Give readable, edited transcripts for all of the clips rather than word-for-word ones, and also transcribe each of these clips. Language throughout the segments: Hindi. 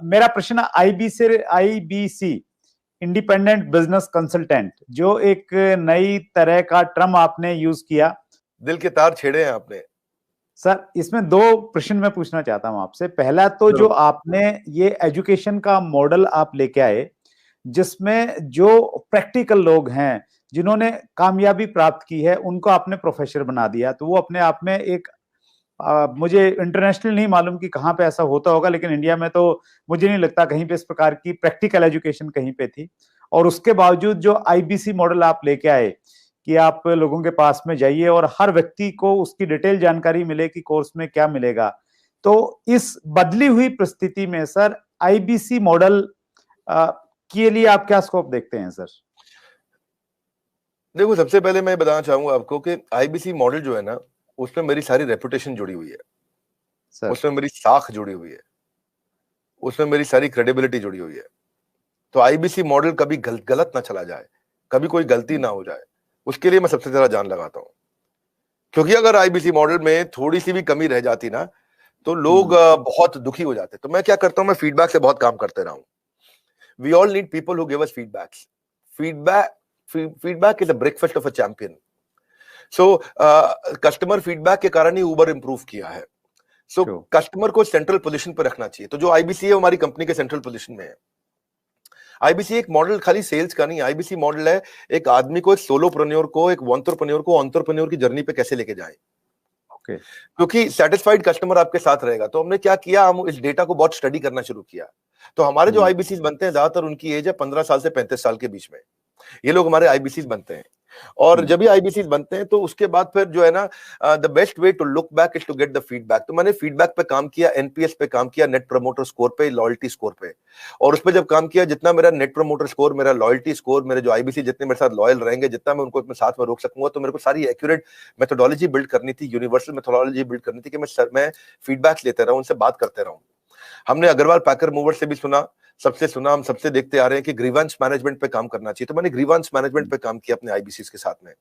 मेरा प्रश्न आईबीसी इंडिपेंडेंट बिजनेस कंसल्टेंट, जो एक नई तरह का टर्म आपने यूज किया, दिल के तार छेड़े हैं आपने सर। इसमें दो प्रश्न मैं पूछना चाहता हूं आपसे। पहला तो जो आपने ये एजुकेशन का मॉडल आप लेके आए, जिसमें जो प्रैक्टिकल लोग हैं जिन्होंने कामयाबी प्राप्त की है उनको आपने प्रोफेसर बना दिया, तो वो अपने आप में एक मुझे इंटरनेशनल नहीं मालूम कि कहाँ पे ऐसा होता होगा, लेकिन इंडिया में तो मुझे नहीं लगता कहीं पे इस प्रकार की प्रैक्टिकल एजुकेशन कहीं पे थी। और उसके बावजूद जो आईबीसी मॉडल आप लेके आए कि आप लोगों के पास में जाइए और हर व्यक्ति को उसकी डिटेल जानकारी मिले कि कोर्स में क्या मिलेगा, तो इस बदली हुई परिस्थिति में सर आईबीसी मॉडल के लिए आप क्या स्कोप देखते हैं सर? देखो, सबसे पहले मैं बताना चाहूंगा आपको कि आईबीसी मॉडल जो है ना, उसमें मेरी सारी रेपुटेशन जुड़ी हुई है, उसमें मेरी साख जुड़ी हुई है, उसमें मेरी सारी क्रेडिबिलिटी जुड़ी हुई है। तो आईबीसी मॉडल कभी गलत ना चला जाए, कभी कोई गलती ना हो जाए, उसके लिए मैं सबसे ज्यादा जान लगाता हूं। क्योंकि अगर आईबीसी मॉडल में थोड़ी सी भी कमी रह जाती ना, तो लोग बहुत दुखी हो जाते। तो मैं क्या करता हूं, मैं फीडबैक से बहुत काम करते रहा हूं। We all need people who give us feedbacks. Feedback is a breakfast of a champion. So customer feedback के कारण ही उबर इंप्रूव किया है। सो कस्टमर को सेंट्रल पोजीशन पर रखना चाहिए। तो जो आईबीसी है हमारी कंपनी के सेंट्रल पोजीशन में है। आईबीसी एक मॉडल खाली सेल्स का नहीं, आईबीसी मॉडल है एक आदमी को, एक सोलोप्रेन्योर को, एक एंटरप्रेन्योर को एंटरप्रेन्योर की जर्नी पे कैसे लेके जाएं। क्योंकि सेटिस्फाइड कस्टमर आपके साथ रहेगा। तो हमने क्या किया, हम इस डेटा को बहुत स्टडी करना शुरू किया। तो हमारे जो आईबीसी बनते हैं, ज्यादातर उनकी एज है 15 साल से 35 साल के बीच में, ये लोग हमारे आईबीसी बनते हैं। और जब भी आईबीसी बनते हैं तो उसके बाद फिर जो है ना, the best way to look back is to get the feedback. तो मैंने फीडबैक पे काम किया, एनपीएस पे काम किया, नेट प्रमोटर स्कोर पे, लॉयल्टी स्कोर पे। और उस पर जब काम किया, जितना मेरा नेट प्रमोटर स्कोर, मेरा लॉयल्टी स्कोर, मेरे जो आईबीसी जितने मेरे साथ लॉयल रहेंगे, जितना मैं उनको अपने साथ में रोक सकूंगा, तो मेरे को सारी एक्यूरेट मेथोडोलॉजी बिल्ड करनी थी, यूनिवर्सल मेथोडोलॉजी बिल्ड करनी थी कि मैं फीडबैक लेते रहूं, उनसे बात करते रहूं। हमने अग्रवाल पैकर मूवर से भी सुना, सबसे सुना, हम सबसे देखते आ रहे हैं कि ग्रीवेंस मैनेजमेंट पे काम करना चाहिए। तो मैंने ग्रीवेंस मैनेजमेंट पे काम किया अपने आईबीसी के साथ में।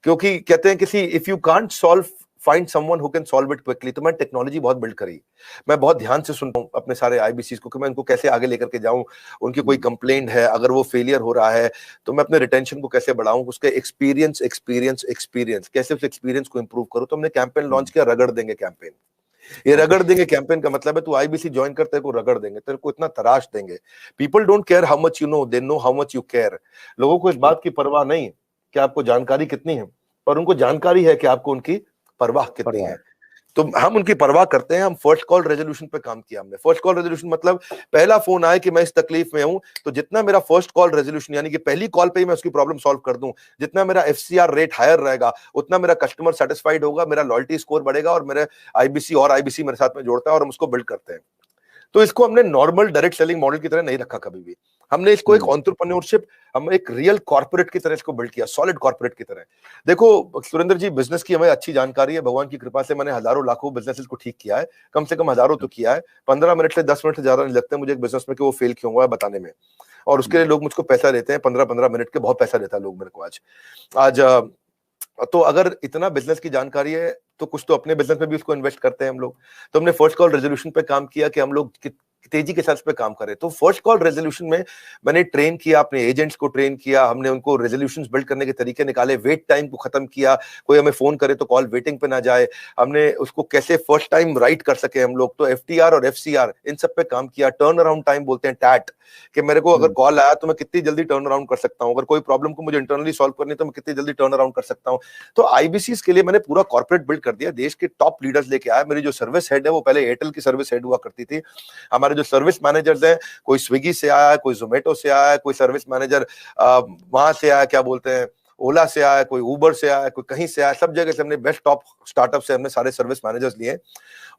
क्योंकि कहते हैं किसी if you can't solve, find someone who can solve it quickly. तो मैं टेक्नोलॉजी बहुत बिल्ड करी। मैं बहुत ध्यान से सुनता हूं अपने सारे आईबीसी को कि मैं उनको कैसे आगे लेकर के जाऊं। उनकी कोई कंप्लेंट है, अगर वो फेलियर हो रहा है, तो मैं अपने रिटेंशन को कैसे बढ़ाऊं, उसके एक्सपीरियंस कैसे उस एक्सपीरियंस को इंप्रूव करूं। तो हमने कैंपेन लॉन्च किया, रगड़ देंगे कैंपेन। ये रगड़ देंगे कैंपेन का मतलब है तू आईबीसी ज्वाइन करते है को रगड़ देंगे, तेरे को इतना तराश देंगे। People don't care how much you know, they know how much you care. लोगों को इस बात की परवाह नहीं कि आपको जानकारी कितनी है, पर उनको जानकारी है कि आपको उनकी परवाह कितनी है। तो हम उनकी परवाह करते हैं। हम फर्स्ट कॉल रेजोल्यूशन पे काम किया हमने। फर्स्ट कॉल रेजोल्यूशन मतलब पहला फोन आए कि मैं इस तकलीफ में हूं, तो जितना मेरा फर्स्ट कॉल रेजोल्यूशन यानी कि पहली कॉल पे ही मैं उसकी प्रॉब्लम सॉल्व कर दूं, जितना मेरा एफसीआर रेट हायर रहेगा, उतना मेरा कस्टमर सेटिस्फाइड होगा, मेरा लॉयल्टी स्कोर बढ़ेगा और मेरे आईबीसी मेरे साथ में जोड़ता है और हम उसको बिल्ड करते हैं। तो इसको हमने नॉर्मल डायरेक्ट सेलिंग मॉडल की तरह नहीं रखा कभी भी। हमने इसको एक एंटरप्रेन्योरशिप, हम एक रियल कॉर्पोरेट की तरह इसको बिल्ड किया, सॉलिड कॉर्पोरेट की तरह। देखो सुरेंद्र जी, बिजनेस की हमें अच्छी जानकारी है, भगवान की कृपा से मैंने हजारों लाखों बिजनेसेस को ठीक किया है, कम से कम हजारों तो किया है। 15 मिनट से 10 मिनट से ज्यादा नहीं लगते मुझे एक बिजनेस में कि वो फेल क्यों हुआ है बताने में। और उसके लिए लोग मुझको पैसा देते हैं, 15-15 मिनट के बहुत पैसा देता है लोग मेरे को आज। तो अगर इतना बिजनेस की जानकारी है तो कुछ तो अपने बिजनेस में भी उसको इन्वेस्ट करते हैं हम लोग। तो हमने फर्स्ट कॉल रेजोल्यूशन पे काम किया कि हम लोग तेजी के साथ पे काम करें। तो फर्स्ट कॉल रेजोल्यूशन में मैंने ट्रेन किया, अपने एजेंट्स को ट्रेन किया, हमने उनको रेजोल्यूशंस बिल्ड करने के तरीके निकाले, वेट टाइम को खत्म किया, कोई हमें फोन करे तो कॉल वेटिंग पे ना जाए, हमने उसको कैसे फर्स्ट टाइम राइट कर सके हम लोग। तो एफटीआर और एफसीआर इन सब पे काम किया। टर्न अराउंड टाइम बोलते हैं टैट, कि मेरे को अगर कॉल आया तो मैं कितनी जल्दी टर्न अराउंड कर सकता हूं, अगर कोई प्रॉब्लम को मुझे इंटरनली सॉल्व करनी है तो मैं कितनी जल्दी टर्न अराउंड कर सकता हूं। तो आईबीसी के लिए मैंने पूरा कॉर्पोरेट बिल्ड कर दिया, देश के टॉप लीडर्स लेके आया। मेरी जो सर्विस हेड है वो पहले एयरटेल की सर्विस हेड हुआ करती थी। हमारे जो सर्विस मैनेजर्स हैं, कोई स्विगी से आया है, कोई जोमेटो से आया है, कोई सर्विस मैनेजर वहां से आया, क्या बोलते हैं, ओला से आया, कोई उबर से आया, कोई कहीं से आया, सब जगह से हमने बेस्ट टॉप स्टार्टअप से हमने सारे सर्विस मैनेजर्स लिए।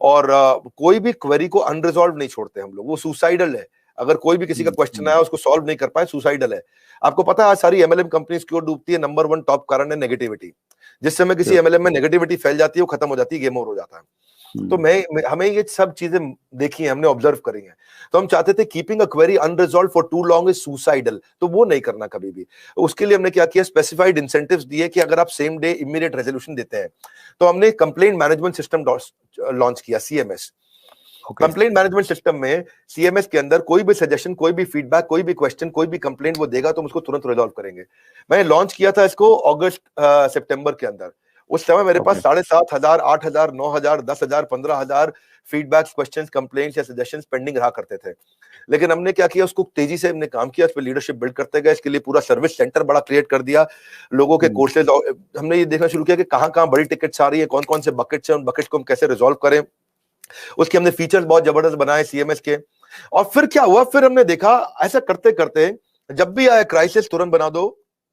और कोई भी क्वेरी को अनरिजॉल्व नहीं छोड़ते हम लोग, वो सुसाइडल है। अगर कोई भी किसी का क्वेश्चन आया उसको सॉल्व नहीं कर पाए, सुसाइडल है। आपको पता है आज सारी एमएलएम कंपनीज क्यों डूबती है? नंबर 1 टॉप कारण है नेगेटिविटी। जिस समय किसी एमएलएम में नेगेटिविटी फैल जाती है वो खत्म हो जाती है, गेम ओवर हो जाता है। तो हमें ये सब चीजें देखी है, हमने ऑब्जर्व करी हैं। तो हम चाहते थे keeping a query unresolved for too long is suicidal, तो वो नहीं करना कभी भी। उसके लिए हमने क्या किया, स्पेसिफाइड इंसेंटिव्स दिए कि अगर आप सेम डे इमीडिएट रेजोल्यूशन देते हैं तो हमने कंप्लेंट मैनेजमेंट सिस्टम लॉन्च किया, सीएमएस। कंप्लेंट मैनेजमेंट सिस्टम में सीएमएस के अंदर कोई भी सजेशन, कोई भी फीडबैक, कोई भी क्वेश्चन, कोई भी कंप्लेंट वो देगा तो हम उसको तुरंत रिजॉल्व करेंगे। मैंने लॉन्च किया था इसको अगस्त सितंबर के अंदर। उस समय मेरे पास 7,500, 8,000, 9,000, 10,000, 15,000 फीडबैक्स, क्वेश्चंस, कंप्लेंट्स या सजेशंस पेंडिंग रहा करते थे। लेकिन हमने क्या किया, उसको तेजी से हमने काम किया, उस पर लीडरशिप बिल्ड करते गए। इसके लिए पूरा सर्विस सेंटर बड़ा क्रिएट कर दिया, लोगों के कोर्सेज, हमने ये देखना शुरू किया कि कहां कहां बड़ी टिकट्स आ रही है, कौन कौन से बकेट्स हैं, उन बकेट्स को हम कैसे रिजॉल्व करें। उसके हमने फीचर्स बहुत जबरदस्त बनाए सीएमएस के। और फिर क्या हुआ, फिर हमने देखा ऐसा करते करते जब भी आए क्राइसिस तुरंत बना दो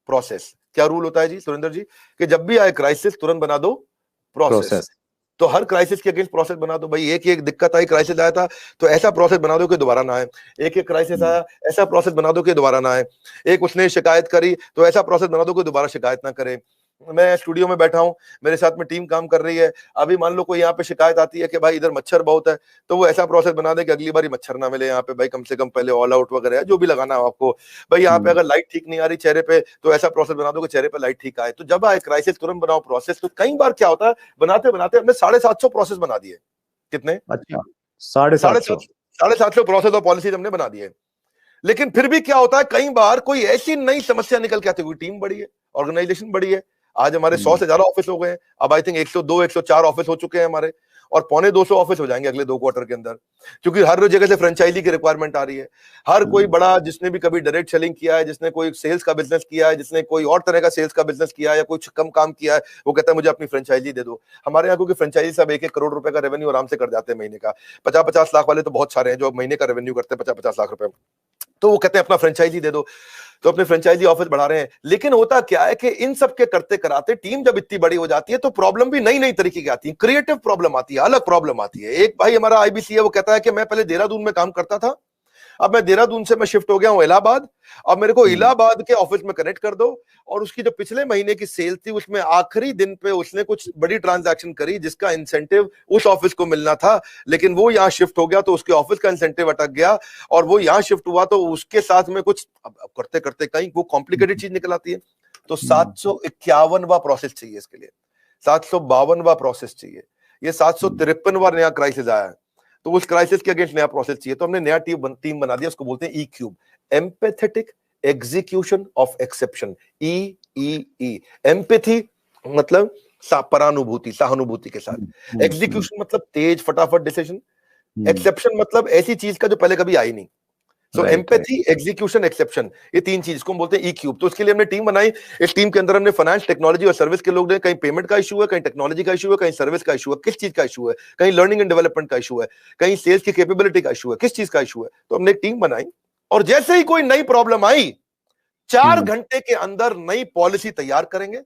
प्रोसेस। क्या रूल होता है जी सुरेंद्र जी, कि जब भी आए क्राइसिस तुरंत बना दो प्रोसेस। तो हर क्राइसिस के अगेंस्ट प्रोसेस बना दो भाई। एक दिक्कत आई, क्राइसिस आया था तो ऐसा प्रोसेस बना दो कि दोबारा ना आए। एक क्राइसिस आया, ऐसा प्रोसेस बना दो कि दोबारा ना आए। एक उसने शिकायत करी तो ऐसा प्रोसेस बना दो कि दोबारा शिकायत ना करे। मैं स्टूडियो में बैठा हूं, मेरे साथ में टीम काम कर रही है, अभी मान लो कोई यहाँ पे शिकायत आती है कि भाई इधर मच्छर बहुत है, तो वो ऐसा प्रोसेस बना दे कि अगली बार मच्छर ना मिले यहाँ पे भाई, कम से कम पहले ऑल आउट वगैरह जो भी लगाना है आपको भाई। यहाँ पे अगर लाइट ठीक नहीं आ रही चेहरे पे तो ऐसा प्रोसेस बना दो कि चेहरे पे लाइट ठीक आए। तो जब आए क्राइसिस तुरंत बनाओ प्रोसेस। तो कई बार क्या होता है, बनाते बनाते हमने 750 प्रोसेस बना दिए। कितने? अच्छा, 750 प्रोसेस और पॉलिसीज हमने बना दिए। लेकिन फिर भी क्या होता है, कई बार कोई ऐसी नई समस्या निकल के आती है, टीम बड़ी है, ऑर्गेनाइजेशन बड़ी है। आज हमारे 100 से ज्यादा ऑफिस हो गए हैं, अब आई थिंक 102, 104 ऑफिस हो चुके हैं हमारे, और 250 ऑफिस हो जाएंगे अगले 2 क्वार्टर के अंदर, क्योंकि हर जगह से फ्रेंचाइजी की रिक्वायरमेंट आ रही है। हर कोई बड़ा, जिसने भी कभी डायरेक्ट सेलिंग किया है, जिसने कोई सेल्स का बिजनेस किया है, जिसने कोई और तरह का सेल्स का बिजनेस किया है या कुछ कम काम किया है, वो कहता है मुझे अपनी फ्रेंचाइजी दे दो। हमारे यहाँ क्योंकि फ्रेंचाइजी सब 1-1 करोड़ रुपए का रेवेन्यू आराम से कर जाते हैं महीने का। 50-50 लाख वाले तो बहुत सारे हैं जो महीने का रेवेन्यू करते हैं 50-50 लाख रुपए, तो वो कहते हैं अपना फ्रेंचाइजी दे दो। तो अपने फ्रेंचाइजी ऑफिस बढ़ा रहे हैं। लेकिन होता क्या है कि इन सब के करते कराते टीम जब इतनी बड़ी हो जाती है तो प्रॉब्लम भी नई नई तरीके की आती है, क्रिएटिव प्रॉब्लम आती है, अलग प्रॉब्लम आती है। एक भाई हमारा आईबीसी है, वो कहता है कि मैं पहले देहरादून में काम करता था, अब मैं देहरादून से मैं शिफ्ट हो गया हूं इलाहाबाद, अब मेरे को इलाहाबाद के ऑफिस में कनेक्ट कर दो। और उसकी जो पिछले महीने की सेल थी उसमें आखिरी दिन पे उसने कुछ बड़ी ट्रांजैक्शन करी जिसका इंसेंटिव उस ऑफिस को मिलना था, लेकिन वो यहां शिफ्ट हो गया तो उसके ऑफिस का इंसेंटिव अटक गया, और वो यहां शिफ्ट हुआ तो उसके साथ में कुछ करते करते कहीं वो कॉम्प्लिकेटेड चीज निकल आती है। तो 751वां प्रोसेस चाहिए इसके लिए, 752वां प्रोसेस चाहिए, ये 753वां नया क्राइसिस आया है, तो उस क्राइसिस के अगेंस्ट नया प्रोसेस चाहिए। तो हमने नया टीम बना दिया, उसको बोलते हैं E cube, empathetic execution of exception. E empathy मतलब परानुभूति, सहानुभूति के साथ। एग्जीक्यूशन मतलब तेज फटाफट डिसीजन। एक्सेप्शन मतलब ऐसी चीज का जो पहले कभी आई नहीं। सो एम्पैथी, एग्जीक्यूशन, एक्सेप्शन, ये 3 चीज को हम बोलते हैं ई क्यूब। तो उसके लिए हमने टीम बनाई। इस टीम के अंदर हमने फाइनेंस, टेक्नोलॉजी और सर्विस के लोग हैं। कहीं पेमेंट का इशू है, कहीं टेक्नोलॉजी का इशू है, कहीं सर्विस का इशू है, किस चीज का इशू है, कहीं लर्निंग एंड डेवलपमेंट का इशू है, कहीं सेल्स की कैपेबिलिटी का इशू है, किस चीज का इशू है। तो हमने एक टीम बनाई, और जैसे ही कोई नई प्रॉब्लम आई 4 घंटे के अंदर नई पॉलिसी तैयार करेंगे,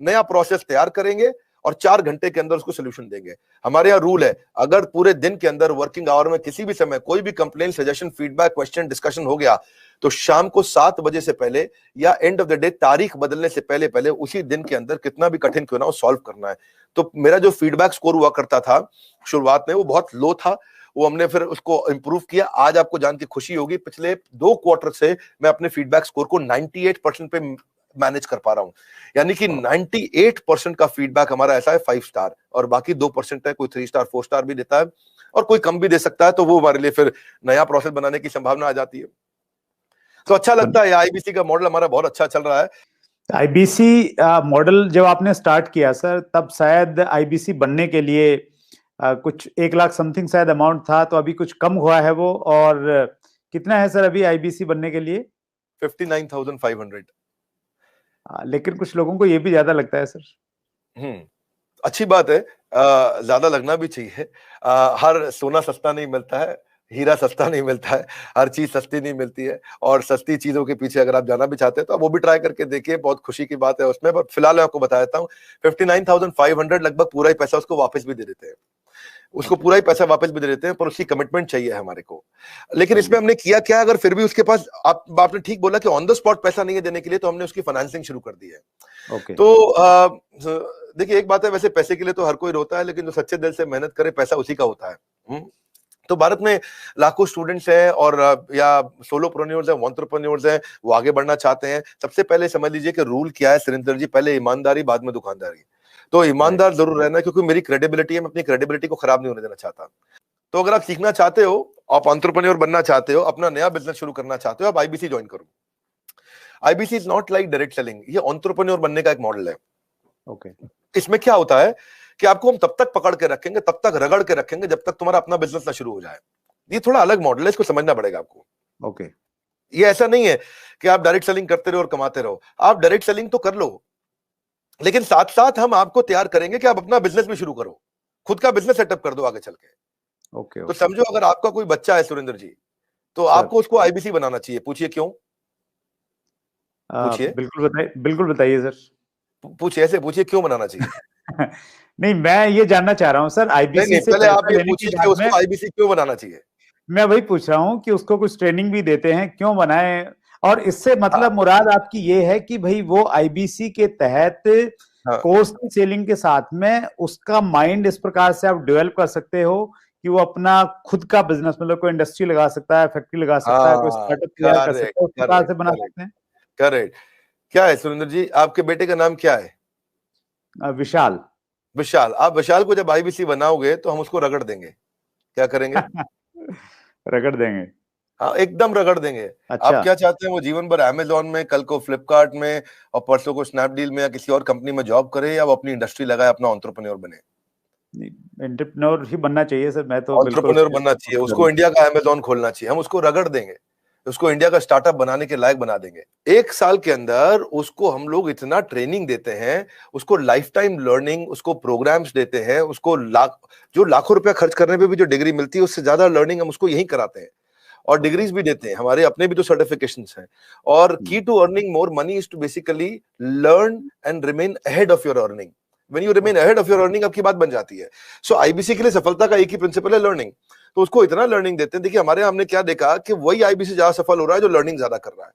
नया प्रोसेस तैयार करेंगे, और 4 घंटे के अंदर उसको सोल्यूशन देंगे। हमारे यहाँ रूल है, अगर पूरे दिन के अंदर वर्किंग आवर में किसी भी समय कोई भी complain, suggestion, feedback, question, discussion हो गया तो शाम को 7 बजे से पहले या एंड ऑफ द डे तारीख बदलने से पहले पहले उसी दिन के अंदर कितना भी कठिन क्यों ना हो सॉल्व करना है। तो मेरा जो फीडबैक स्कोर हुआ करता था शुरुआत में वो बहुत लो था, वो हमने फिर उसको इंप्रूव किया। आज आपको जान के खुशी होगी, पिछले 2 क्वार्टर से मैं अपने फीडबैक स्कोर को 98% पे मैनेज कर पा रहा हूं। यानी कि 98% का फीडबैक हमारा ऐसा है 5 स्टार, और बाकी 2% है, कोई 3 स्टार 4 स्टार भी देता है, और कोई कम भी दे सकता है। तो वो हमारे लिए फिर नया प्रोसेस बनाने की संभावना आ जाती है। तो अच्छा लगता है, आईबीसी का मॉडल हमारा बहुत अच्छा चल रहा है। आईबीसी मॉडल जब आपने स्टार्ट किया सर, तब शायद आईबीसी बनने के लिए कुछ 1 लाख समथिंग शायद अमाउंट था, तो अभी कुछ कम हुआ है वो, और कितना है सर अभी आईबीसी बनने के लिए? 59,500। लेकिन कुछ लोगों को ये भी ज्यादा लगता है सर। अच्छी बात है, ज्यादा लगना भी चाहिए। हर सोना सस्ता नहीं मिलता है, हीरा सस्ता नहीं मिलता है, हर चीज सस्ती नहीं मिलती है, और सस्ती चीजों के पीछे अगर आप जाना भी चाहते हैं तो आप वो भी ट्राई करके देखिए, बहुत खुशी की बात है उसमें। पर फिलहाल मैं आपको बता देता हूँ 59,500 लगभग पूरा ही पैसा उसको वापस भी दे देते हैं, उसको पूरा ही पैसा वापस भी दे देते हैं, पर उसकी कमिटमेंट चाहिए हमारे को। लेकिन इसमें हमने किया क्या, अगर फिर भी उसके पास, आपने ठीक बोला कि ऑन द स्पॉट पैसा नहीं है देने के लिए, तो हमने उसकी फाइनेंसिंग शुरू कर दी है। तो देखिए एक बात है, वैसे पैसे के लिए तो हर कोई रोता है, लेकिन जो सच्चे दिल से मेहनत करे पैसा उसी का होता है। तो भारत में लाखों स्टूडेंट्स हैं, और या सोलोप्रेन्योर्स हैं, एंटरप्रेन्योर्स हैं, वो आगे बढ़ना चाहते हैं। सबसे पहले समझ लीजिए कि रूल क्या है सुरेंद्र जी, पहले ईमानदारी, बाद में दुकानदारी। तो ईमानदार जरूर रहना, क्योंकि मेरी क्रेडिबिलिटी है, मैं अपनी क्रेडिबिलिटी को खराब नहीं होने देना चाहता। तो अगर आप सीखना चाहते हो, आप एंटरप्रेन्योर बनना चाहते हो, अपना नया बिजनेस शुरू करना चाहते हो, आप आईबीसी ज्वाइन करो। IBC is not like direct selling, ये एंटरप्रेन्योर बनने का एक मॉडल है। ओके। इसमें क्या होता है कि आपको हम तब तक पकड़ के रखेंगे, तब तक रगड़ के रखेंगे जब तक तुम्हारा अपना बिजनेस ना शुरू हो जाए। ये थोड़ा अलग मॉडल है, इसको समझना पड़ेगा आपको। ओके। ये ऐसा नहीं है कि आप डायरेक्ट सेलिंग करते रहो और कमाते रहो। आप डायरेक्ट सेलिंग तो कर लो, लेकिन साथ साथ हम आपको तैयार करेंगे कि आप अपना बिजनेस भी शुरू करो, खुद का बिजनेस सेटअप कर दो आगे चल के। ओके। तो समझो अगर आपका कोई बच्चा है सुरेंद्र जी, तो आपको उसको आईबीसी बनाना चाहिए। पूछिए क्यों? पूछिए, बिल्कुल बताइए सर। पूछिए, ऐसे पूछिए क्यों बनाना चाहिए। नहीं, मैं ये जानना चाह रहा हूँ सर, आईबीसी से पहले आप पैसा ये लेने के पूछिए कि बाद में उसको आईबीसी क्यों बनाना चाहिए। मैं वही पूछ रहा हूँ कि उसको कुछ ट्रेनिंग भी देते हैं, क्यों बनाए? और इससे मतलब हाँ, मुराद आपकी ये है कि भाई वो आईबीसी के तहत हाँ, कोर्स की सेलिंग के साथ में उसका माइंड इस प्रकार से आप डेवलप कर सकते हो कि वो अपना खुद का बिजनेस, मतलब कोई इंडस्ट्री लगा सकता है, फैक्ट्री लगा सकता है, कोई हाँ, स्टार्टअप तैयार कर करेक्ट, सकता है, उस प्रकार करेक्ट, से बना करेक्ट, सकते हैं। करेक्ट। क्या है सुरेंद्र जी, आपके बेटे का नाम क्या है? विशाल। विशाल। आप विशाल को जब आईबीसी बनाओगे तो हम उसको रगड़ देंगे। क्या करेंगे? रगड़ देंगे। हाँ, एकदम रगड़ देंगे। आप अच्छा। क्या चाहते हैं वो जीवन भर अमेजोन में, कल को फ्लिपकार्ट में और परसों को स्नैपडील में या किसी और कंपनी में जॉब करे, या वो अपनी इंडस्ट्री लगाए, अपना एंटरप्रेन्योर बने? एंटरप्रेन्योर ही बनना चाहिए सर, मैं तो बिल्कुल एंटरप्रेन्योर उसमें बनना चाहिए, उसको इंडिया का अमेजोन खोलना चाहिए। हम उसको रगड़ देंगे, उसको इंडिया का स्टार्टअप बनाने के लायक बना देंगे। 1 साल के अंदर उसको हम लोग इतना ट्रेनिंग देते हैं, उसको लाइफ टाइम लर्निंग, उसको प्रोग्राम्स देते हैं, उसको जो लाखों रुपया खर्च करने पे भी जो डिग्री मिलती है उससे ज्यादा लर्निंग हम उसको यहीं कराते हैं। और डिग्रीज भी देते हैं, हमारे अपने भी तो सर्टिफिकेशंस हैं। और key to earning more money is to basically learn and remain ahead of your earning. When you remain ahead of your earning, आपकी बात बन जाती है। सो आईबीसी के लिए सफलता का एक ही प्रिंसिपल है, लर्निंग। तो उसको इतना लर्निंग देते हैं। देखिए हमारे हमने क्या देखा कि वही आईबीसी ज्यादा सफल हो रहा है जो लर्निंग ज्यादा कर रहा है।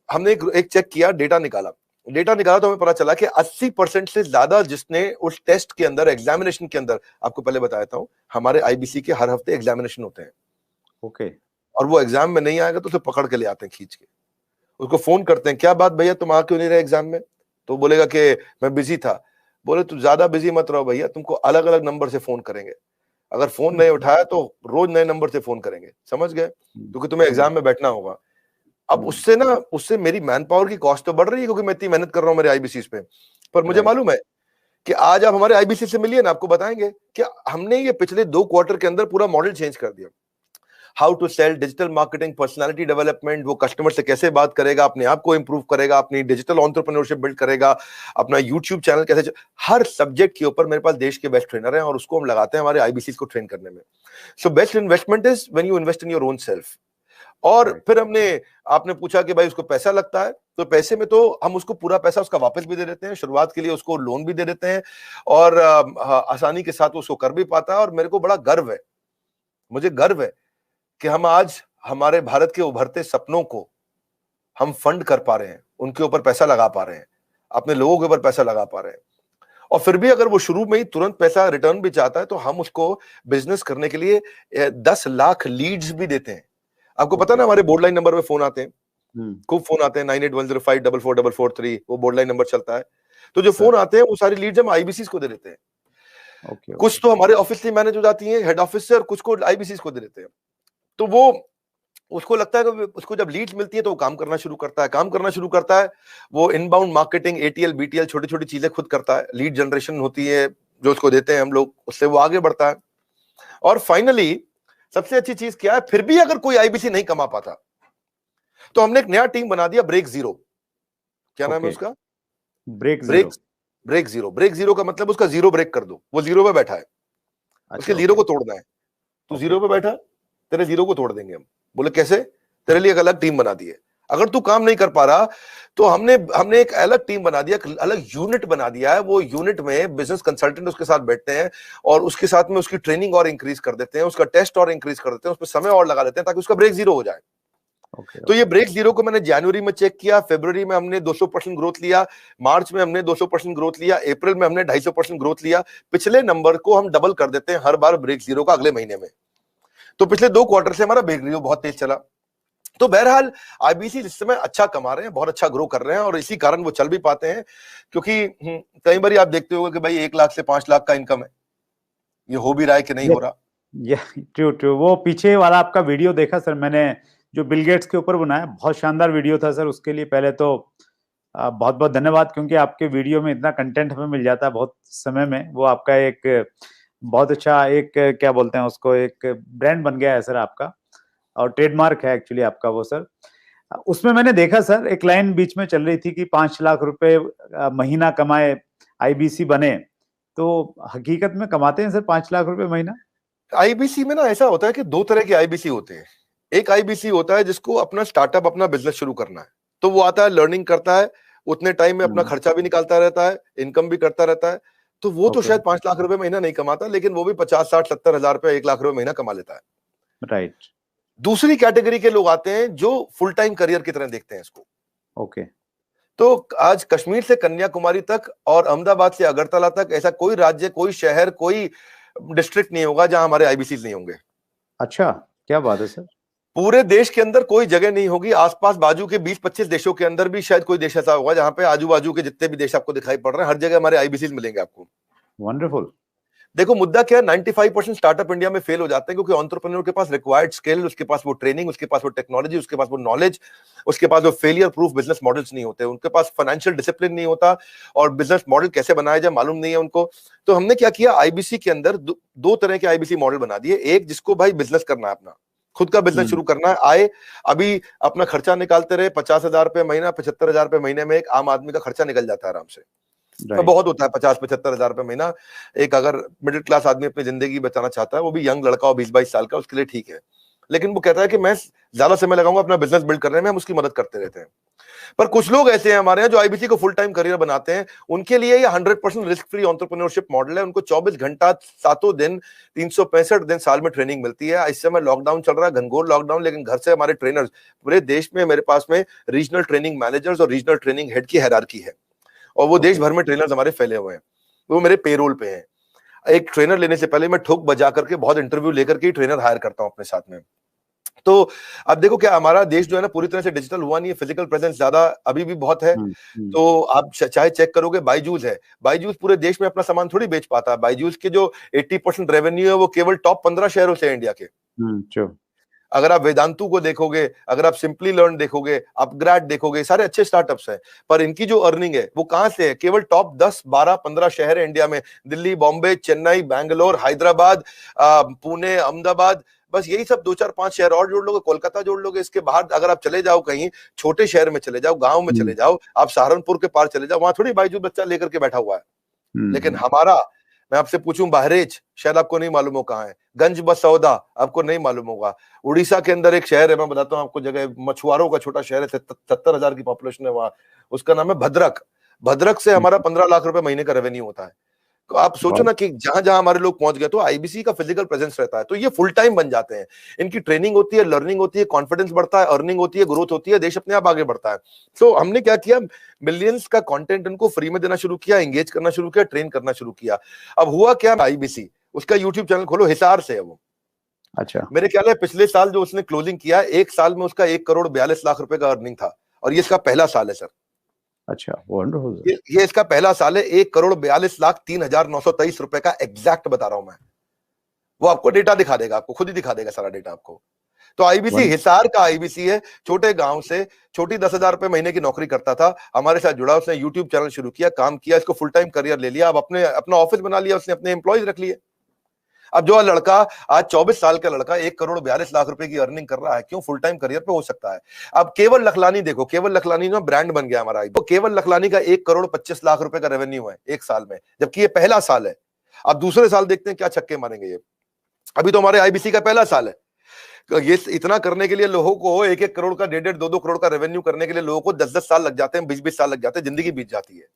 हमने एक चेक किया, डेटा निकाला तो हमें पता चला कि 80% से ज्यादा जिसने उस टेस्ट के अंदर, एग्जामिनेशन के अंदर, आपको पहले बताया था हमारे आईबीसी के हर हफ्ते एग्जामिनेशन होते हैं। ओके। और वो एग्जाम में नहीं आएगा तो उसे पकड़ के ले आते हैं खींच के, उसको फोन करते हैं, क्या बात भैया तुम आ क्यों नहीं रहे एग्जाम में? तो बोलेगा कि मैं बिजी था। बोले तू ज्यादा बिजी मत रहो भैया, तुमको अलग अलग नंबर से फोन करेंगे, अगर फोन नहीं उठाया तो रोज नए नंबर से फोन करेंगे, समझ गए? क्योंकि तुम्हें एग्जाम में बैठना होगा। अब उससे मेरी मैन पावर की कॉस्ट तो बढ़ रही है, क्योंकि मैं इतनी मेहनत कर रहा हूँ मेरे आईबीसी पे। पर मुझे मालूम है कि आज आप हमारे आईबीसी से मिलिए ना, आपको बताएंगे कि हमने ये पिछले 2 क्वार्टर के अंदर पूरा मॉडल चेंज कर दिया। How to sell, digital marketing, personality development, वो कस्टमर से कैसे बात करेगा, अपने आप को इंप्रूव करेगा, अपनी डिजिटल एंटरप्रेन्योरशिप बिल्ड करेगा, अपना यूट्यूब चैनल कैसे हर सब्जेक्ट के ऊपर मेरे पास देश के बेस्ट ट्रेनर हैं और उसको हम लगाते हैं हमारे आईबीसी को ट्रेन करने में। So best investment is when you invest in your own self. और फिर आपने पूछा कि भाई उसको पैसा लगता है, तो पैसे में तो हम उसको पूरा पैसा उसका वापस भी दे देते हैं, शुरुआत के लिए उसको लोन भी दे देते हैं, और आसानी के साथ उसको कर भी पाता है। और मेरे को बड़ा गर्व है, मुझे गर्व है कि हम आज हमारे भारत के उभरते सपनों को हम फंड कर पा रहे हैं, उनके ऊपर पैसा लगा पा रहे हैं, अपने लोगों के ऊपर पैसा लगा पा रहे हैं। और फिर भी अगर वो शुरू में ही तुरंत पैसा रिटर्न भी चाहता है तो हम उसको बिजनेस करने के लिए 10 लाख लीड्स भी देते हैं। आपको पता ना हमारे बोर्ड लाइन नंबर पे फोन आते हैं, खूब फोन आते हैं, 9810544443, वो बोर्ड लाइन नंबर चलता है। तो जो फोन आते हैं वो सारी लीड्स हम आईबीसी को दे देते हैं। कुछ तो हमारे ऑफिस से मैनेज हो जाती हैं, हेड ऑफिस से, और कुछ को आईबीसी को दे देते हैं। तो वो उसको लगता है कि उसको जब लीड्स मिलती है तो वो काम करना शुरू करता है। वो इनबाउंड मार्केटिंग, एटीएल, बीटीएल, छोटी छोटी चीजें खुद करता है। लीड जनरेशन होती है जो उसको देते हैं हम लोग, उससे वो आगे बढ़ता है। और फाइनली सबसे अच्छी चीज क्या है, फिर भी अगर कोई आईबीसी नहीं कमा पाता तो हमने एक नया टीम बना दिया, ब्रेक जीरो। क्या नाम है उसका? Break zero. ब्रेक जीरो का मतलब उसका जीरो ब्रेक कर दो, वो जीरो पे बैठा है, उसके जीरो को तोड़ना है। तू जीरो पे बैठा, तेरे जीरो को तोड़ देंगे हम। बोले कैसे? तेरे लिए एक अलग टीम बना दी है। अगर तू काम नहीं कर पा रहा तो हमने एक अलग टीम बना दिया, अलग यूनिट बना दिया है। वो यूनिट में बिजनेस कंसल्टेंट उसके साथ बैठते हैं और उसके साथ में उसकी ट्रेनिंग और इंक्रीज कर देते हैं, उसका टेस्ट और इंक्रीज कर देते हैं, उस पर समय और लगा देते हैं ताकि उसका ब्रेक जीरो हो जाए। तो ये ब्रेक जीरो को मैंने जनवरी में चेक किया, फरवरी में हमने 200% ग्रोथ लिया, मार्च में हमने 200% ग्रोथ लिया, अप्रैल में हमने 250% ग्रोथ लिया। पिछले नंबर को हम डबल कर देते हैं हर बार ब्रेक जीरो का अगले महीने में। तो पिछले 2 क्वार्टर से हमारा ब्रेक जीरो बहुत तेज चला। तो बहरहाल आईबीसी इस समय अच्छा कमा रहे हैं, बहुत अच्छा ग्रो कर रहे हैं, और इसी कारण वो चल भी पाते हैं। क्योंकि कई बार आप देखते हो कि भाई 1 लाख से 5 लाख का इनकम है, ये हो भी रहा है कि नहीं हो रहा? या ट्रू ट्रू, वो पीछे वाला आपका वीडियो देखा सर मैंने, जो बिल गेट्स के ऊपर बनाया, बहुत शानदार वीडियो था सर। उसके लिए पहले तो बहुत बहुत धन्यवाद, क्योंकि आपके वीडियो में इतना कंटेंट हमें मिल जाता है बहुत समय में। वो आपका एक बहुत अच्छा एक क्या बोलते हैं उसको, एक ब्रांड बन गया है सर आपका, और ट्रेडमार्क है एक्चुअली आपका वो सर। उसमें मैंने देखा सर, एक लाइन बीच में चल रही थी कि 5 लाख रुपए महीना कमाए आईबीसी बने, तो हकीकत में कमाते हैं सर 5 लाख रुपए महीना? आईबीसी में ना ऐसा होता है कि दो तरह के आईबीसी होते हैं। एक आईबीसी होता है जिसको अपना स्टार्टअप, अपना बिजनेस शुरू करना है, तो वो आता है, लर्निंग करता है, उतने टाइम में अपना खर्चा भी निकालता रहता है, इनकम भी करता रहता है, तो वो तो शायद 5 लाख रुपए महीना नहीं कमाता, लेकिन वो भी 50-60-70 हजार रुपए, 1 लाख रुपए महीना कमा लेता है। राइट। दूसरी कैटेगरी के लोग आते हैं जो फुल टाइम करियर की तरह देखते हैं इसको। ओके। तो आज कश्मीर से कन्याकुमारी तक और अहमदाबाद से अगरतला तक ऐसा कोई राज्य, कोई शहर, कोई डिस्ट्रिक्ट नहीं होगा जहां हमारे आईबीसी नहीं होंगे। अच्छा, क्या बात है सर। पूरे देश के अंदर कोई जगह नहीं होगी, आसपास बाजू के 20-25 देशों के अंदर भी शायद कोई देश ऐसा होगा जहां पे आजू बाजू के जितने भी देश आपको दिखाई पड़ रहे हैं, हर जगह हमारे आईबीसी मिलेंगे आपको। वंडरफुल। देखो मुद्दा क्या है, 95% स्टार्टअप इंडिया में फेल हो जाते हैं क्योंकि एंटरप्रेन्योर के पास रिक्वायर्ड स्किल, उसके पास वो ट्रेनिंग, उसके पास वो टेक्नोलॉजी, उसके पास वो नॉलेज, उसके पास वो फेलियर प्रूफ बिजनेस मॉडल्स नहीं होते, उनके पास फाइनेंशियल डिसिप्लिन नहीं होता, और बिजनेस मॉडल कैसे बनाया जाए मालूम नहीं है उनको। तो हमने क्या किया, आईबीसी के अंदर दो तरह के आईबीसी मॉडल बना दिए। एक जिसको भाई बिजनेस करना है, अपना खुद का बिजनेस शुरू करना है, आए अभी अपना खर्चा निकालते रहे, 50,000 रुपए महीना, 75,000 रुपए महीने में एक आम आदमी का खर्चा निकल जाता है आराम से। तो बहुत होता है 50-75 हजार रुपए महीना। एक अगर मिडिल क्लास आदमी अपनी जिंदगी बचाना चाहता है, वो भी यंग लड़का हो 20-22 साल का, उसके लिए ठीक है। लेकिन वो कहता है कि मैं ज्यादा समय लगाऊंगा अपना बिजनेस बिल्ड करने में, हम उसकी मदद करते रहते हैं। पर कुछ लोग ऐसे हैं हमारे यहाँ जो आईबीसी को फुल टाइम करियर बनाते हैं, उनके लिए ये 100% रिस्क फ्री एंटरप्रेन्योरशिप मॉडल है। उनको 24 घंटा 7 दिन 365 दिन साल में ट्रेनिंग मिलती है। इस समय लॉकडाउन चल रहा है, घनघोर लॉकडाउन, लेकिन घर से हमारे ट्रेनर्स पूरे देश में, मेरे पास में रीजनल ट्रेनिंग मैनेजर्स और रीजनल ट्रेनिंग हेड की हायरार्की है, और वो देश भर में ट्रेनर्स हमारे फैले हुए हैं, वो मेरे पेरोल पे हैं। एक ट्रेनर लेने से पहले मैं ठोक बजा करके बहुत इंटरव्यू लेकर के ट्रेनर हायर करता हूं अपने साथ में। तो अब देखो क्या हमारा देश जो है ना पूरी तरह से डिजिटल हुआ नहीं है, फिजिकल प्रेजेंस ज्यादा अभी भी बहुत है। तो आप चाहे चेक करोगे, बायजूस है, बायजूस पूरे देश में अपना सामान थोड़ी बेच पाता है। बायजूस के जो 80% रेवेन्यू है वो केवल टॉप 15 शहरों से है इंडिया के। अगर आप वेदांतु को देखोगे, अगर आप सिंपली लर्न देखोगे, अपग्रेड देखोगे, सारे अच्छे स्टार्टअप्स हैं, पर इनकी जो अर्निंग है वो कहां से है, केवल टॉप 10, 12, 15 शहर है इंडिया में, दिल्ली, बॉम्बे, चेन्नई, बैंगलोर, हैदराबाद, पुणे, अहमदाबाद, बस यही सब 2-4-5 शहर और जोड़ लोगे, कोलकाता जोड़ लोगे। इसके बाहर अगर आप चले जाओ, कहीं छोटे शहर में चले जाओ, गांव में चले जाओ, आप सहारनपुर के पार चले जाओ, वहां थोड़ी बायजू बच्चा लेकर के बैठा हुआ है। लेकिन हमारा, मैं आपसे पूछूं, बहरेच शायद आपको नहीं मालूम हो कहां है, गंज बसौदा आपको नहीं मालूम होगा, उड़ीसा के अंदर एक शहर है, मैं बताता हूं आपको जगह, मछुआरों का छोटा शहर है, 70,000 की पॉपुलेशन है वहां, उसका नाम है भद्रक। भद्रक से हमारा 15 लाख रुपए महीने का रेवेन्यू होता है। तो आप सोचो ना कि जहां जहां हमारे लोग पहुंच गए, तो आईबीसी का फिजिकल प्रेजेंस रहता है, तो ये फुल टाइम बन जाते हैं। इनकी ट्रेनिंग होती है, लर्निंग होती है, कॉन्फिडेंस बढ़ता है, अर्निंग होती है, ग्रोथ होती है, देश अपने आप आगे बढ़ता है। तो हमने क्या किया, मिलियंस का कंटेंट इनको फ्री में देना शुरू किया, एंगेज करना शुरू किया, ट्रेन करना शुरू किया। अब हुआ क्या, आईबीसी उसका यूट्यूब चैनल खोलो, हिसार से है वो। अच्छा। मेरे ख्याल है पिछले साल जो उसने क्लोजिंग किया, एक साल में उसका 1 करोड़ 42 लाख रुपए का अर्निंग था, और ये इसका पहला साल है सर। अच्छा, वंडरफुल। ये इसका पहला साल है। 1 करोड़ 42 लाख 3,923 रुपए का एग्जैक्ट बता रहा हूं मैं, वो आपको डेटा दिखा देगा, आपको खुद ही दिखा देगा सारा डेटा आपको। तो आईबीसी हिसार का आईबीसी है, छोटे गांव से, छोटी 10,000 रुपए महीने की नौकरी करता था, हमारे साथ जुड़ा, उसने यूट्यूब चैनल शुरू किया, काम किया, इसको फुल टाइम करियर ले लिया, अब अपना ऑफिस बना लिया, उसने अपने एम्प्लॉयज रख लिए। अब जो लड़का आज 24 साल का लड़का 1 करोड़ 42 लाख रुपए की अर्निंग कर रहा है, क्यों, फुल टाइम करियर पे हो सकता है। अब केवल लखलानी देखो, केवल लखलानी ना ब्रांड बन गया हमारा। तो केवल लखलानी का 1 करोड़ 25 लाख रुपए का रेवेन्यू है एक साल में, जबकि ये पहला साल है। अब दूसरे साल देखते हैं क्या छक्के मारेंगे ये। अभी तो हमारे आईबीसी का पहला साल है। ये इतना करने के लिए लोगों को 1-1 करोड़ का, 1.5-1, 2-2 करोड़ का रेवेन्यू करने के लिए लोगों को 10-10 साल लग जाते हैं, 20-20 साल लग जाते हैं, जिंदगी बीत जाती है।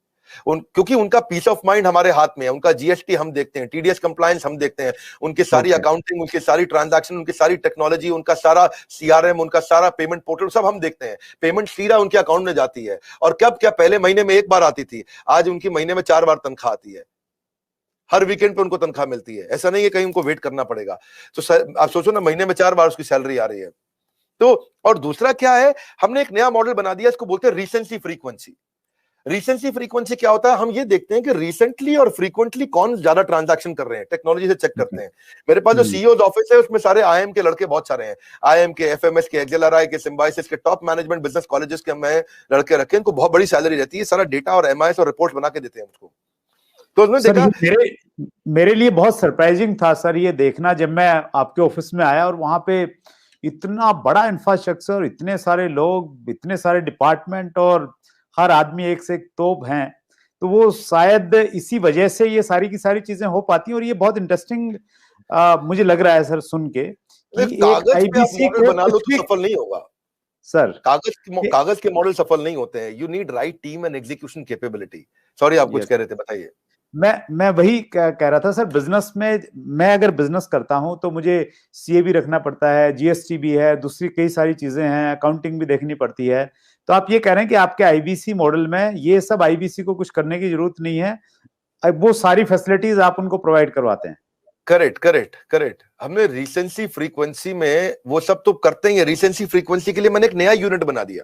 क्योंकि उनका पीस ऑफ माइंड हमारे हाथ में है, उनका जीएसटी हम देखते हैं, टीडीएस कंप्लायंस हम देखते हैं, उनकी सारी अकाउंटिंग, उनकी सारी ट्रांजैक्शन, उनकी सारी टेक्नोलॉजी, उनका सारा सीआरएम, उनका सारा पेमेंट पोर्टल सब हम देखते हैं। पेमेंट सीधा उनके अकाउंट में जाती है, और कब क्या, पहले महीने में 1 बार आती थी, आज उनकी महीने में 4 बार तनख्वाह आती है। हर वीकेंड पे उनको तनख्वाह मिलती है, ऐसा नहीं है कहीं उनको वेट करना पड़ेगा। तो आप सोचो ना, महीने में 4 बार उसकी सैलरी आ रही है। तो और दूसरा क्या है, हमने एक नया मॉडल बना दिया, इसको बोलते हैं रीसेंसी फ्रीक्वेंसी। रिसेंसी फ्रीक्वेंसी क्या होता है, हम ये देखते हैं कि रिसेंटली और फ्रीक्वेंटली कौन ज्यादा ट्रांजैक्शन कर रहे हैं, टेक्नोलॉजी से चेक करते हैं। मेरे पास जो सीईओ ऑफिस है उसमें सारे आईएम के लड़के बहुत सारे हैं, आईएम के, एफएमएस के, एक्सेलआरआई के, सिम्बायोसिस के, टॉप मैनेजमेंट बिजनेस कॉलेजेस के मैं लड़के रखे, इनको बहुत बड़ी सैलरी रहती है, सारा डेटा और एमआईएस और रिपोर्ट बना के देते हैं मुझको। तो उसमें सर, देखा मेरे लिए बहुत सरप्राइजिंग था सर ये देखना, जब मैं आपके ऑफिस में आया और वहां पे इतना बड़ा इंफ्रास्ट्रक्चर, इतने सारे लोग, इतने सारे डिपार्टमेंट और हर आदमी एक से एक तोप हैं, तो वो शायद इसी वजह से ये सारी की सारी चीजें हो पाती हैं। और ये बहुत इंटरेस्टिंग मुझे लग रहा है सर सुन के कि एक कागज पे आप आईबीसी मॉडल को बना लो कुछ तो भी सफल नहीं होगा सर। कागज के मॉडल सफल नहीं होते हैं, you need right team and execution capability. Sorry, आप कुछ कह रहे थे, बताइए। मैं वही कह रहा था सर, बिजनेस में मैं अगर बिजनेस करता हूं तो मुझे सीए भी रखना पड़ता है, जीएसटी भी है, दूसरी कई सारी चीजें हैं, अकाउंटिंग भी देखनी पड़ती है। तो आप ये कह रहे हैं कि आपके आईबीसी मॉडल में ये सब आईबीसी को कुछ करने की जरूरत नहीं है, वो सारी फैसिलिटीज आप उनको प्रोवाइड करवाते हैं। Correct correct correct. हमने रिसेंसी फ्रीक्वेंसी में वो सब तो करते ही है। रिसेंसी फ्रीक्वेंसी के लिए मैंने एक नया यूनिट बना दिया।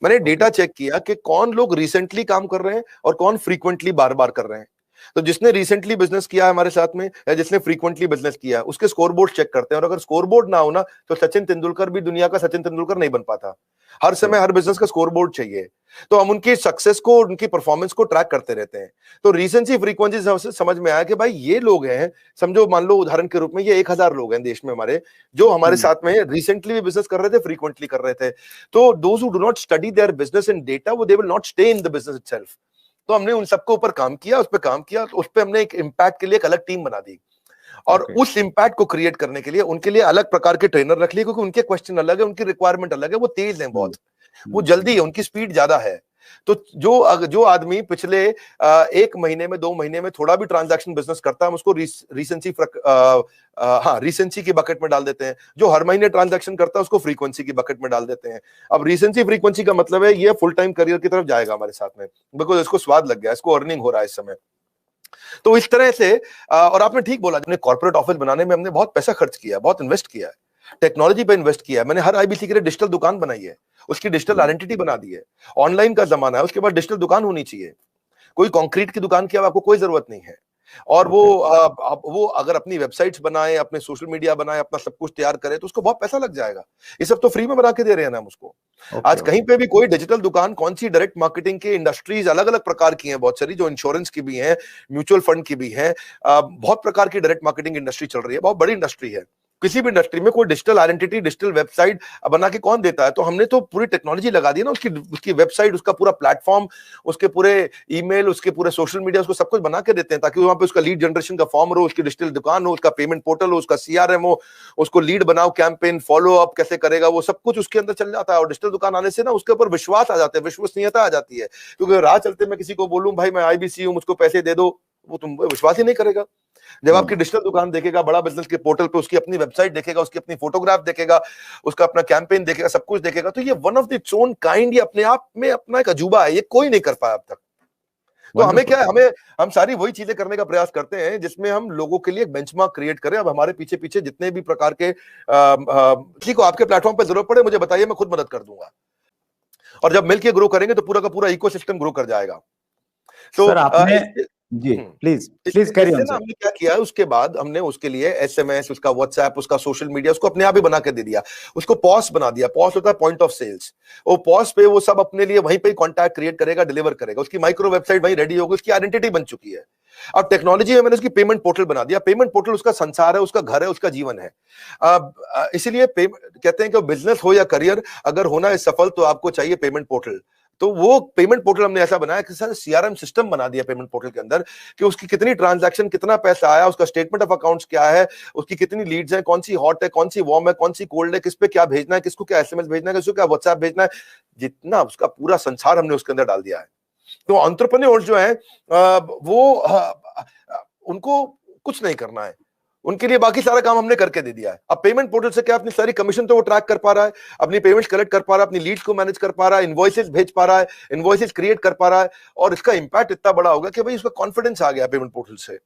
मैंने डेटा चेक किया कि कौन लोग रिसेंटली काम कर रहे हैं और कौन फ्रीक्वेंटली बार बार कर रहे हैं। तो जिसने रिसेंटली बिजनेस किया है हमारे साथ में या जिसने फ्रीक्वेंटली बिजनेस किया, उसके स्कोर बोर्ड चेक करते हैं। और अगर स्कोर बोर्ड ना हो ना तो सचिन तेंदुलकर भी दुनिया का सचिन तेंदुलकर नहीं बन पाता। हर समय हर बिजनेस का स्कोर बोर्ड चाहिए। तो हम उनकी सक्सेस को, उनकी परफॉर्मेंस को ट्रैक करते रहते हैं। तो रिसेंसी फ्रीक्वेंसी से समझ में आया कि भाई ये लोग हैं, समझो मान लो उदाहरण के रूप में ये 1000 लोग हैं देश में हमारे, जो हमारे साथ में रिसेंटली भी बिजनेस कर रहे थे, फ्रीक्वेंटली कर रहे थे। तो those who do not study their business in data, वो they will not stay in the business itself. तो हमने उन सबके ऊपर काम किया, उस पर काम किया, तो उस पर हमने एक इम्पैक्ट के लिए एक अलग टीम बना दी। और उस इम्पैक्ट को क्रिएट करने के लिए उनके लिए अलग प्रकार के ट्रेनर रख लिए, क्योंकि उनके क्वेश्चन अलग है, उनकी रिक्वायरमेंट अलग है। वो तेज हैं बहुत, वो जल्दी है, उनकी स्पीड ज्यादा है। तो जो आदमी पिछले 1 महीने में 2 महीने में थोड़ा भी ट्रांजैक्शन बिजनेस करता है, हम उसको रिसेंसी की बकेट में डाल देते हैं। जो हर महीने ट्रांजैक्शन करता है उसको फ्रीक्वेंसी की बकेट में डाल देते हैं। अब रिसेंसी फ्रीक्वेंसी का मतलब है ये फुल टाइम करियर की तरफ जाएगा हमारे साथ में, बिकॉज इसको स्वाद लग गया, इसको अर्निंग हो रहा है इस समय। तो इस तरह से और आपने ठीक बोला, अपने कॉर्पोरेट ऑफिस बनाने में हमने बहुत पैसा खर्च किया, बहुत इन्वेस्ट किया है, टेक्नोलॉजी पे इन्वेस्ट किया है। मैंने हर आईबीसी के लिए डिजिटल दुकान बनाई है, उसकी डिजिटल आइडेंटिटी बना दी है। ऑनलाइन का जमाना है, उसके बाद डिजिटल दुकान होनी चाहिए। कोई कंक्रीट की दुकान की अब आपको कोई जरूरत नहीं है। और वो अगर अपनी वेबसाइट्स बनाए, अपने सोशल मीडिया बनाए, अपना सब कुछ तैयार करे तो उसको बहुत पैसा लग जाएगा। ये सब तो फ्री में बना के दे रहे हैं ना हम उसको। आज कहीं पे भी कोई डिजिटल दुकान, कौन सी डायरेक्ट मार्केटिंग की इंडस्ट्रीज अलग अलग प्रकार की हैं, बहुत सारी, जो इंश्योरेंस की भी हैं, म्यूचुअल फंड की भी हैं, बहुत प्रकार की डायरेक्ट मार्केटिंग इंडस्ट्री चल रही है, बहुत बड़ी इंडस्ट्री है। किसी भी इंडस्ट्री में कोई डिजिटल आइडेंटिटी, डिजिटल वेबसाइट बना के कौन देता है? तो हमने तो पूरी टेक्नोलॉजी लगा दी ना, उसकी वेबसाइट, उसका पूरा प्लेटफॉर्म, उसके पूरे ईमेल, उसके पूरे सोशल मीडिया, उसको सब कुछ बना के देते हैं, ताकि वहां पे उसका लीड जनरेशन का फॉर्म हो, उसकी डिजिटल दुकान हो, उसका पेमेंट पोर्टल हो, उसका सीआरएम हो, उसको लीड बनाओ, कैंपेन फॉलो अप कैसे करेगा, वो सब कुछ उसके अंदर चल जाता है। और डिजिटल दुकान आने से ना उसके ऊपर विश्वास आ जाता है, विश्वसनीयता आ जाती है। क्योंकि राह चलते मैं किसी को बोलूं भाई मैं आईबीसी हूं, मुझको पैसे दे दो, वो तुम विश्वास ही नहीं करेगा। जब आपकी डिजिटल दुकान देखेगा, बड़ा बिजनेस के पोर्टल पे उसकी अपनी वेबसाइट देखेगा, उसकी अपनी फोटोग्राफ देखेगा, उसका अपना कैंपेन देखेगा, सब कुछ देखेगा, तो ये one of the its own kind, ये अपने आप में अपना एक अजूबा है, ये कोई नहीं कर पाया अब तक। तो हमें क्या है, हम सारी वही चीजें करने का प्रयास करते हैं जिसमें हम लोगों के लिए एक बेंचमार्क क्रिएट करें। अब हमारे पीछे पीछे जितने भी प्रकार के किसी को आपके प्लेटफॉर्म पर जरूरत पड़े मुझे बताइए, मैं खुद मदद कर दूंगा। और जब मिलकर ग्रो करेंगे तो पूरा का पूरा इकोसिस्टम ग्रो कर जाएगा। तो सर आपने जी प्लीज कैरी ऑन सर। हमने क्या किया है, उसके बाद हमने उसके लिए एसएमएस, उसका व्हाट्सएप, उसका सोशल मीडिया, उसको अपने आप ही बना के दे दिया। उसको पॉस बना दिया। पॉस होता है पॉइंट ऑफ सेल्स। वो पॉस पे वो सब अपने लिए वहीं पे कॉन्टैक्ट क्रिएट करेगा, डिलीवर करेगा। उसकी माइक्रो वेबसाइट वहीं रेडी होगी, उसकी आइडेंटिटी बन चुकी है। अब टेक्नोलॉजी में मैंने उसकी पेमेंट पोर्टल बना दिया। पेमेंट पोर्टल उसका संसार है, उसका घर है, उसका जीवन है। इसीलिए कहते हैं कि बिजनेस हो या करियर, अगर होना है सफल तो आपको चाहिए पेमेंट पोर्टल। तो वो पेमेंट पोर्टल हमने ऐसा बनाया कि सर सीआरएम सिस्टम बना दिया पेमेंट पोर्टल के अंदर, कि उसकी कितनी ट्रांजैक्शन, कितना पैसा आया, उसका स्टेटमेंट ऑफ अकाउंट्स क्या है, उसकी कितनी लीड्स हैं, कौन सी हॉट है, कौन सी वार्म है, कौन सी कोल्ड है, किस पे क्या भेजना है, किसको क्या एसएमएस भेजना है, किसको क्या व्हाट्सएप भेजना है, जितना उसका पूरा संसार हमने उसके अंदर डाल दिया है। तो एंटरप्रेन्योर्स जो है उनको कुछ नहीं करना है, उनके लिए बाकी सारा काम हमने करके दे दिया है। अब पेमेंट पोर्टल से क्या, अपनी सारी कमीशन तो वो ट्रैक कर पा रहा है, अपनी पेमेंट्स कलेक्ट कर पा रहा है, अपनी लीड्स को मैनेज कर पा रहा है, इनवॉइसेस भेज पा रहा है, इनवॉइसेस क्रिएट कर पा रहा है। और इसका इंपैक्ट इतना बड़ा होगा कि भाई उसका कॉन्फिडेंस आ गया पेमेंट पोर्टल से।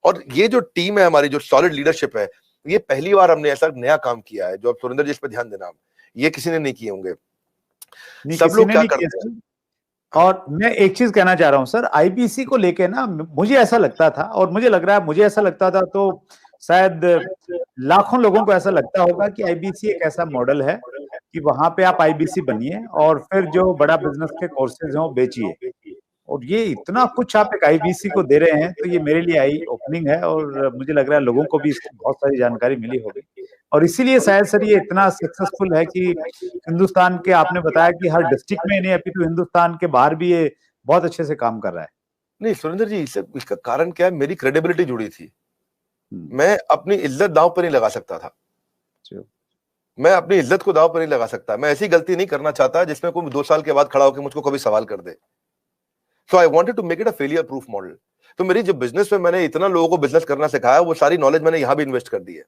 और ये जो टीम है हमारी, जो सॉलिड लीडरशिप है, ये पहली बार हमने ऐसा नया काम किया है। जो अब सुरेंद्र जी इस पर ध्यान देना, ये किसी ने नहीं किए होंगे। सब लोग क्या करते हैं, और मैं एक चीज कहना चाह रहा हूं सर, आईबीसी को लेके ना मुझे ऐसा लगता था, और मुझे लग रहा है, मुझे ऐसा लगता था तो शायद लाखों लोगों को ऐसा लगता होगा कि आईबीसी एक ऐसा मॉडल है कि वहां पे आप आईबीसी बनिए और फिर जो बड़ा बिजनेस के कोर्सेज हैं वो बेचिए। और ये इतना कुछ आप एक आईबीसी को दे रहे हैं, तो ये मेरे लिए आई ओपनिंग है, और मुझे लग रहा है लोगों को भी इसकी बहुत सारी जानकारी मिली होगी, और इसीलिए शायद सर ये इतना सक्सेसफुल है कि हिंदुस्तान के, आपने बताया कि हर डिस्ट्रिक्ट में ही नहीं, अभी तो हिंदुस्तान के बाहर भी ये बहुत अच्छे से काम कर रहा है। नहीं सुरेंद्र जी, इसका कारण क्या है, मेरी क्रेडिबिलिटी जुड़ी थी। मैं अपनी इज्जत दांव पर नहीं लगा सकता था। मैं अपनी इज्जत को दांव पर नहीं लगा सकता। मैं ऐसी गलती नहीं करना चाहता जिसमें कोई 2 साल के बाद खड़ा होकर मुझको कभी सवाल कर दे। So I wanted to make it a failure proof model. तो मेरी जो बिजनेस में मैंने इतना लोगों को बिजनेस करना सिखाया, वो सारी नॉलेज मैंने यहां भी इन्वेस्ट कर दी है।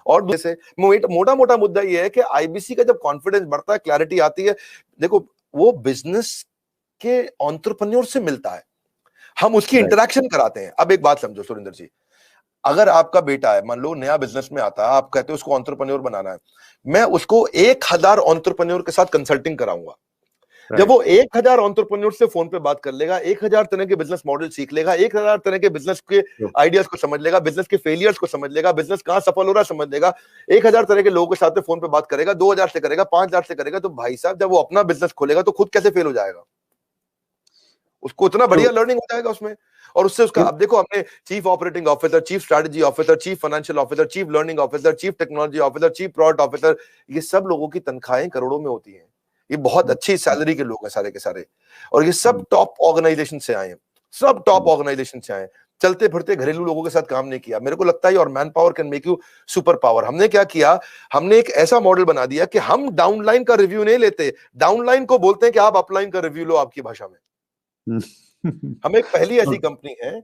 और जैसे मोटा मोटा मुद्दा ये है कि आईबीसी का जब कॉन्फिडेंस बढ़ता है, क्लैरिटी आती है, देखो वो बिजनेस के एंटरप्रेन्योर से मिलता है, हम उसकी इंटरेक्शन कराते हैं। अब एक बात समझो सुरेंद्र जी, अगर आपका बेटा है, मान लो नया बिजनेस में आता है, आप कहते हो उसको एंटरप्रेन्योर बनाना है, मैं उसको 1000 एंटरप्रेन्योर के साथ कंसल्टिंग कराऊंगा। जब वो 1000 एंटरप्रेन्योर से फोन पे बात कर लेगा, 1000 तरह के बिजनेस मॉडल सीख लेगा, 1000 तरह के बिजनेस के आइडियाज को समझ लेगा, बिजनेस के फेलियर्स को समझ लेगा, बिजनेस कहां सफल हो रहा है समझ लेगा, 1000 तरह के लोगों के साथ फोन पे बात करेगा, 2000 से करेगा, 5000 से करेगा, तो भाई साहब जब वो अपना बिजनेस खोलेगा तो खुद कैसे फेल हो जाएगा? उसको इतना बढ़िया लर्निंग हो जाएगा उसमें। और उससे उसका, अब देखो हमने chief operating officer, chief strategy officer, chief financial officer, chief learning officer, chief technology officer, chief product officer, ये सब लोगों की तनख्वाहें करोड़ों में होती हैं। ये बहुत अच्छी सैलरी के लोग हैं सारे के सारे, और ये सब टॉप ऑर्गेनाइजेशन से आए हैं, सब टॉप ऑर्गेनाइजेशन से आए। चलते फिरते घरेलू लोगों के साथ काम नहीं किया। मेरे को लगता है और man power can make you super power. हमने क्या किया, हमने एक ऐसा मॉडल बना दिया कि हम डाउनलाइन का रिव्यू नहीं लेते, डाउनलाइन को बोलते हैं कि आप अपलाइन का रिव्यू लो आपकी भाषा में। हम एक पहली ऐसी कंपनी है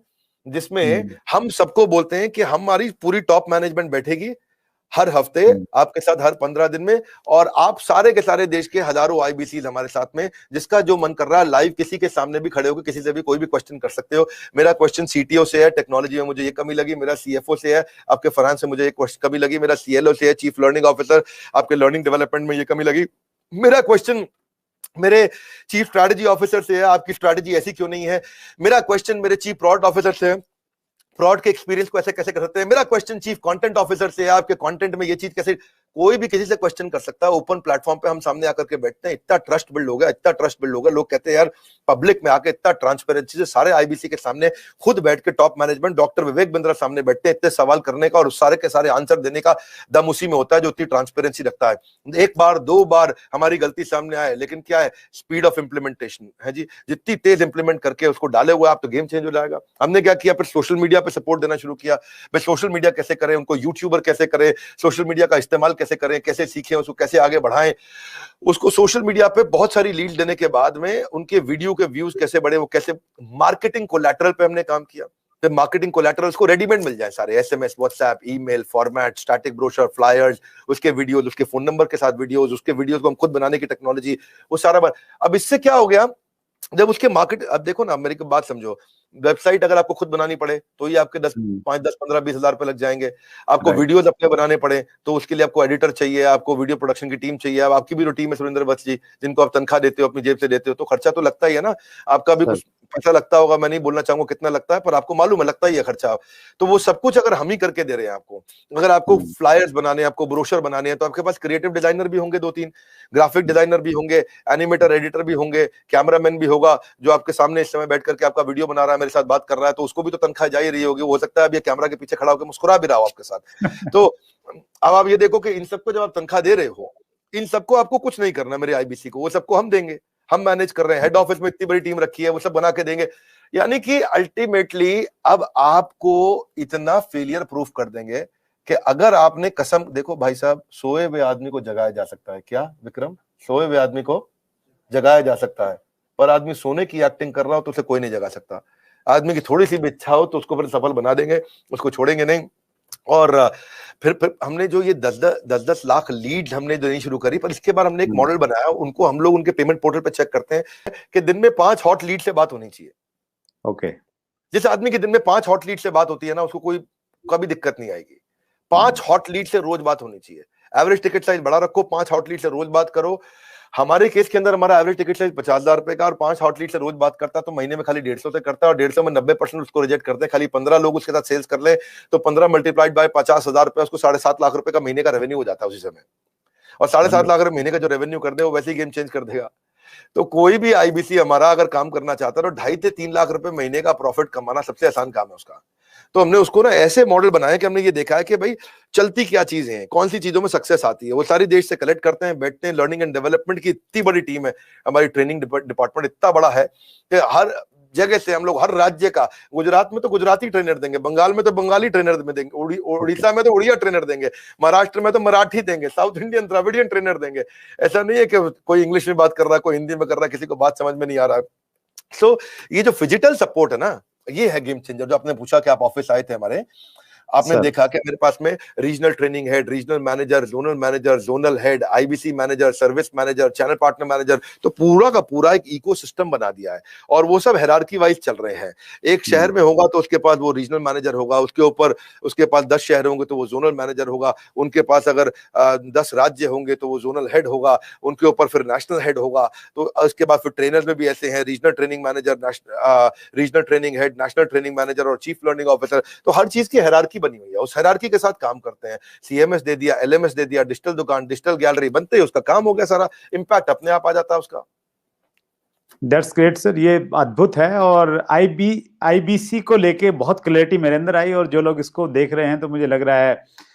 जिसमें हम सबको बोलते हैं कि हमारी पूरी टॉप मैनेजमेंट बैठेगी हर हफ्ते आपके साथ, हर 15 दिन में, और आप सारे के सारे देश के हजारों आईबीसी हमारे साथ में, जिसका जो मन कर रहा है लाइव किसी के सामने भी खड़े होकर किसी से भी कोई भी क्वेश्चन कर सकते हो। मेरा क्वेश्चन सीटीओ से है, टेक्नोलॉजी में मुझे ये कमी लगी, मेरा सीएफओ से है, आपके फाइनेंस से मुझे ये कमी लगी, मेरा सीएलओ से है, चीफ लर्निंग ऑफिसर, आपके लर्निंग डेवलपमेंट में ये कमी लगी, मेरा क्वेश्चन मेरे चीफ स्ट्रैटेजी ऑफिसर से है, आपकी स्ट्रैटेजी ऐसी क्यों नहीं है, मेरा क्वेश्चन मेरे चीफ प्रोडक्ट ऑफिसर से है, प्रोडक्ट के एक्सपीरियंस को ऐसे कैसे कर सकते हैं, मेरा क्वेश्चन चीफ कंटेंट ऑफिसर से है, आपके कंटेंट में ये चीज कैसे, कोई भी किसी से क्वेश्चन कर सकता है। ओपन प्लेटफॉर्म पे हम सामने आकर के बैठते हैं, इतना ट्रस्ट बिल्ड हो गया, इतना ट्रस्ट बिल्ड हो गया, लोग कहते हैं यार पब्लिक में आके इतना ट्रांसपेरेंसी से सारे आईबीसी के सामने खुद बैठ के top management doctor Vivek Bindra सामने बैठते हैं, इतने सवाल करने का और सारे के सारे आंसर देने का दम उसी में होता है जो इतनी ट्रांसपेरेंसी रखता है। एक बार 2 बार हमारी गलती सामने आए, लेकिन क्या है, स्पीड ऑफ इंप्लीमेंटेशन है जी, जितनी तेज इंप्लीमेंट करके उसको डाले हुए आप तो गेम चेंज हो जाएगा। हमने क्या किया, फिर सोशल मीडिया पे सपोर्ट देना शुरू किया। भाई सोशल मीडिया कैसे करें, उनको यूट्यूबर कैसे करें, सोशल मीडिया का इस्तेमाल कैसे करें, कैसे सीखें, उसको कैसे आगे बढ़ाएं, उसको सोशल मीडिया पे बहुत सारी लीड देने के बाद में उनके वीडियो के व्यूज कैसे बढ़े, वो कैसे, मार्केटिंग कोलैटरल पे हमने काम किया। फिर मार्केटिंग कोलैटरल्स को रेडीमेड मिल जाए सारे, SMS, WhatsApp, email format, static brochure, flyers, उसके वीडियोस, उसके फोन नंबर के साथ वीडियोस, उसके वीडियोस को हम खुद बनाने की टेक्नोलॉजी, वो सारा। अब इससे क्या हो गया, जब उसके मार्केट, अब देखो ना मेरी बात समझो, वेबसाइट अगर आपको खुद बनानी पड़े तो ये आपके 5, 10, 15, 20 हजार रुपए लग जाएंगे। आपको वीडियोस अपने बनाने पड़े तो उसके लिए आपको एडिटर चाहिए, आपको वीडियो प्रोडक्शन की टीम चाहिए। अब आपकी भी जो टीम है सुरेंद्र वत्स जी, जिनको आप तनख्वाह देते हो, अपनी जेब से देते हो, तो खर्चा तो लगता ही है ना, आपका भी कुछ पैसा लगता होगा। मैं नहीं बोलना चाहूंगा कितना लगता है, पर आपको मालूम है लगता ही है खर्चा। तो वो सब कुछ अगर हम ही करके दे रहे हैं आपको, अगर आपको फ्लायर्स बनाने, आपको ब्रोशर बनाने हैं, तो आपके पास क्रिएटिव डिजाइनर भी होंगे, 2-3 ग्राफिक डिजाइनर भी होंगे, एनिमेटर, एडिटर भी होंगे, कैमरामैन भी होगा जो आपके सामने इस समय बैठ करके आपका वीडियो बना रहा है, मेरे साथ बात कर रहा है, तो उसको भी तो तनख्वाह जा ही रही होगी। हो सकता है अब ये कैमरा के पीछे खड़ा होकर मुस्कुरा भी रहा हो आपके साथ। तो अब आप ये देखो कि इन सबको जब आप तनख्वाह दे रहे हो, इन सबको आपको कुछ नहीं करना, मेरे आईबीसी को, वो सबको हम देंगे, हम मैनेज कर रहे हैं। हेड ऑफिस में इतनी बड़ी टीम रखी है, वो सब बना के देंगे। यानी कि अल्टीमेटली अब आपको इतना फेलियर प्रूफ कर देंगे कि अगर आपने कसम, देखो भाई साहब, सोए हुए आदमी को जगाया जा सकता है क्या विक्रम, सोए हुए आदमी को जगाया जा सकता है, पर आदमी सोने की एक्टिंग कर रहा हो तो उसे कोई नहीं जगा सकता। आदमी की थोड़ी सी भी इच्छा हो तो उसको फिर सफल बना देंगे, उसको छोड़ेंगे नहीं। और फिर हमने जो ये 10-10 लाख लीड हमने देनी शुरू करी, पर इसके बाद हमने एक मॉडल बनाया, उनको हम लोग उनके पेमेंट पोर्टल पे चेक करते हैं कि दिन में 5 हॉट लीड से बात होनी चाहिए। ओके, जिस आदमी की दिन में 5 हॉट लीड से बात होती है ना, उसको कोई कभी दिक्कत नहीं आएगी। 5 हॉट लीड से रोज बात होनी चाहिए। एवरेज टिकट साइज बड़ा रखो, 5 हॉट लीड से रोज बात करो। हमारे केस के अंदर हमारा एवरेज टिकट साइज 50,000 रुपए का, और 5 आउटलेट से रोज बात करता है तो महीने में खाली 150 से करता है, और 150 में 90% उसको रिजेक्ट करते हैं। खाली 15 लोग उसके साथ सेल्स कर ले तो 15 मल्टीप्लाइड बाय 50,000 रुपए, उसको 7.5 लाख रुपए का महीने का रेवेन्यू हो जाता है उसी समय। और 7.5 लाख रुपए महीने का जो रेवेन्यू कर दे वो वैसे ही गेम चेंज कर देगा। तो कोई भी आईबीसी हमारा अगर काम करना चाहता है तो 2.5 से 3 लाख रुपए महीने का प्रॉफिट कमाना सबसे आसान काम है उसका। तो हमने उसको ना ऐसे मॉडल बनाया कि हमने ये देखा है कि भाई चलती क्या चीजें हैं, कौन सी चीजों में सक्सेस आती है, वो सारी देश से कलेक्ट करते हैं, बैठते हैं। लर्निंग एंड डेवलपमेंट की इतनी बड़ी टीम है, हमारी ट्रेनिंग डिपार्टमेंट इतना बड़ा है कि हर जगह से हम लोग, हर राज्य का, गुजरात में तो गुजराती ट्रेनर देंगे, बंगाल में तो बंगाली ट्रेनर में देंगे, उड़ीसा में तो उड़िया ट्रेनर देंगे, महाराष्ट्र में तो मराठी देंगे, साउथ इंडियन द्रविडियन ट्रेनर देंगे। ऐसा नहीं है कि कोई इंग्लिश में बात कर रहा है, कोई हिंदी में कर रहा है, किसी को बात समझ में नहीं आ रहा है। सो ये जो फिजिकल सपोर्ट है ना, ये है गेम चेंजर। जो आपने पूछा कि आप ऑफिस आए थे हमारे, आपने देखा कि मेरे पास में regional training head, regional manager, zonal head, IBC manager, service manager, channel partner manager, तो पूरा का पूरा एक इकोसिस्टम बना दिया है। और वो सब हायरार्की वाइज चल रहे हैं। एक शहर में होगा तो उसके पास वो रीजनल मैनेजर होगा, उसके ऊपर उसके पास 10 शहर होंगे तो वो जोनल मैनेजर होगा, उनके पास अगर 10 राज्य होंगे तो वो जोनल हेड होगा, उनके ऊपर फिर नेशनल हेड होगा। तो उसके बाद फिर ट्रेनर में भी ऐसे हैं, regional training manager, regional training head, national training manager और चीफ लर्निंग ऑफिसर। तो हर चीज की हायरार्की बनी हुई है, उस हायरार्की के साथ काम करते हैं। सीएमएस दे दिया, एलएमएस दे दिया, डिजिटल दुकान, डिजिटल गैलरी, बनते ही उसका काम हो गया, सारा इंपैक्ट अपने आप आ जाता है उसका। दैट्स ग्रेट सर, ये अद्भुत है। और आईबीसी को लेके बहुत क्लैरिटी मेरे अंदर आई, और जो लोग इसको देख रहे हैं तो मुझे लग रहा है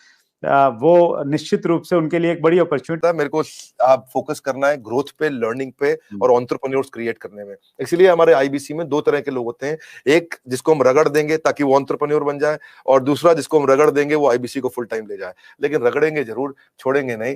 वो निश्चित रूप से उनके लिए एक बड़ी अपॉर्चुनिटी है। मेरे को आप फोकस करना है ग्रोथ पे, लर्निंग पे और एंटरप्रेन्योर्स क्रिएट करने में। इसलिए हमारे आईबीसी में 2 तरह के लोग होते हैं, एक जिसको हम रगड़ देंगे ताकि वो एंटरप्रेन्योर बन जाए, और दूसरा जिसको हम रगड़ देंगे वो आईबीसी को फुल टाइम ले जाए। लेकिन रगड़ेंगे जरूर, छोड़ेंगे नहीं।